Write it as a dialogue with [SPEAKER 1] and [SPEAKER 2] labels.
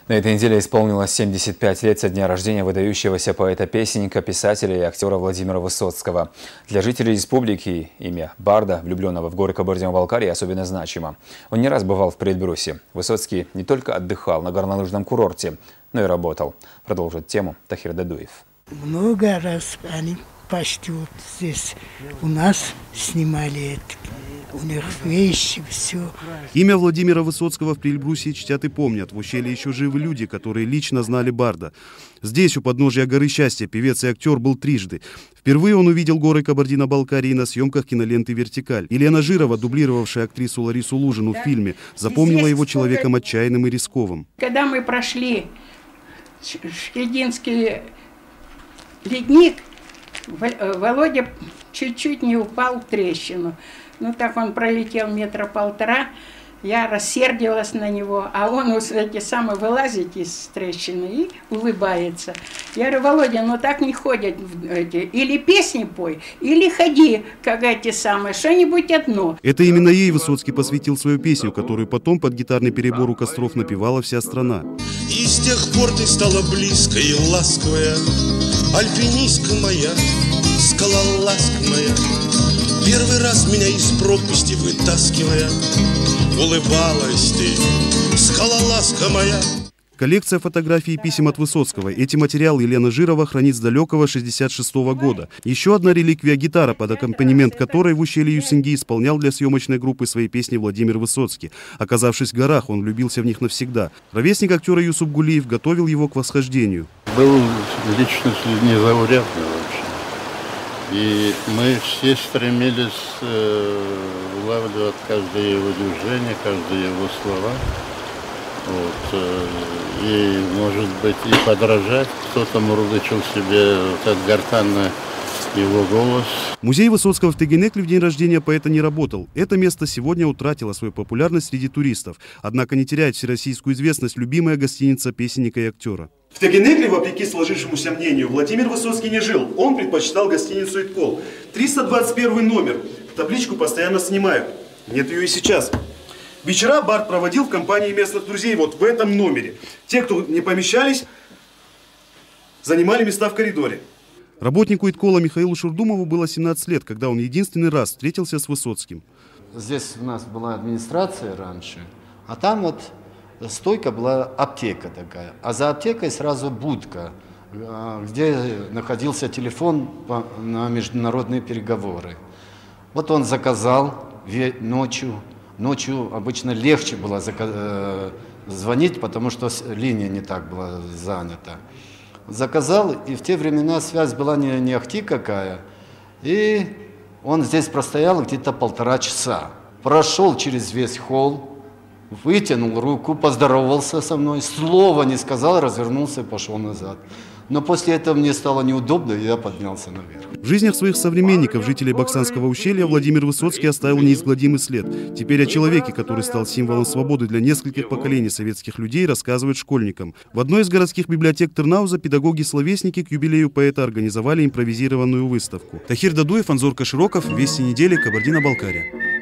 [SPEAKER 1] На этой неделе исполнилось 75 лет со дня рождения выдающегося поэта-песенника, писателя и актера Владимира Высоцкого. Для жителей республики имя барда, влюбленного в горы Кабардино-Балкарии, особенно значимо. Он не раз бывал в Предбрюсе. Высоцкий не только отдыхал на горнолыжном курорте, но и работал. Продолжит тему Тахир Дадуев.
[SPEAKER 2] Много раз они почти вот здесь у нас снимали это. У них вещи, все.
[SPEAKER 3] Имя Владимира Высоцкого в Прильбрусе чтят и помнят. В ущелье еще живы люди, которые лично знали барда. Здесь, у подножия горы Счастья, певец и актер был трижды. Впервые он увидел горы Кабардино-Балкарии на съемках киноленты «Вертикаль». Елена Жирова, дублировавшая актрису Ларису Лужину в фильме, запомнила его человеком отчаянным и рисковым.
[SPEAKER 4] Когда мы прошли Шкединский ледник, Володя чуть-чуть не упал в трещину. Ну так он пролетел 1,5 метра, я рассердилась на него, а он вылазит из трещины и улыбается. Я говорю: Володя, ну так не ходят, или песни пой, или ходи, как что-нибудь одно.
[SPEAKER 3] Это именно ей Высоцкий посвятил свою песню, которую потом под гитарный перебор у костров напевала вся страна.
[SPEAKER 5] И с тех пор ты стала близкая и ласковая, альпинистка моя, скалолазка моя. Первый раз меня из пропасти вытаскивая, улыбалась ты, скалолазка моя.
[SPEAKER 3] Коллекция фотографий и писем от Высоцкого. Эти материалы Елена Жирова хранит с далекого 1966 года. Еще одна реликвия — гитара, под аккомпанемент которой в ущелье Юсеньги исполнял для съемочной группы свои песни Владимир Высоцкий. Оказавшись в горах, он влюбился в них навсегда. Ровесник актера Юсуп Гулиев готовил его к восхождению.
[SPEAKER 6] Был личность незаурядная вообще. И мы все стремились улавливать каждое его движение, каждое его слова. Вот. И, может быть, и подражать. Кто-то мурлычил себе этот гортанный его голос.
[SPEAKER 3] Музей Высоцкого в Тегенекле в день рождения поэта не работал. Это место сегодня утратило свою популярность среди туристов. Однако не теряет всероссийскую известность любимая гостиница песенника и актера.
[SPEAKER 7] В Тегенекле, вопреки сложившемуся мнению, Владимир Высоцкий не жил. Он предпочитал гостиницу «Иткол». 321 номер. Табличку постоянно снимают. Нет ее и сейчас. Вечера бард проводил в компании местных друзей вот в этом номере. Те, кто не помещались, занимали места в коридоре.
[SPEAKER 3] Работнику Иткола Михаилу Шурдумову было 17 лет, когда он единственный раз встретился с Высоцким.
[SPEAKER 8] Здесь у нас была администрация раньше, а там вот стойка была аптека такая. А за аптекой сразу будка, где находился телефон на международные переговоры. Вот он заказал ночью. Ночью обычно легче было звонить, потому что линия не так была занята. Заказал, и в те времена связь была не ахти какая. И он здесь простоял где-то 1,5 часа. Прошел через весь холл, вытянул руку, поздоровался со мной, слова не сказал, развернулся и пошел назад. Но после этого мне стало неудобно, и я поднялся наверх.
[SPEAKER 3] В жизнях своих современников, жителей Баксанского ущелья, Владимир Высоцкий оставил неизгладимый след. Теперь о человеке, который стал символом свободы для нескольких поколений советских людей, рассказывают школьникам. В одной из городских библиотек Тырнауза педагоги-словесники к юбилею поэта организовали импровизированную выставку. Тахир Дадуев, Анзор Кашироков, Вести недели, Кабардино-Балкария.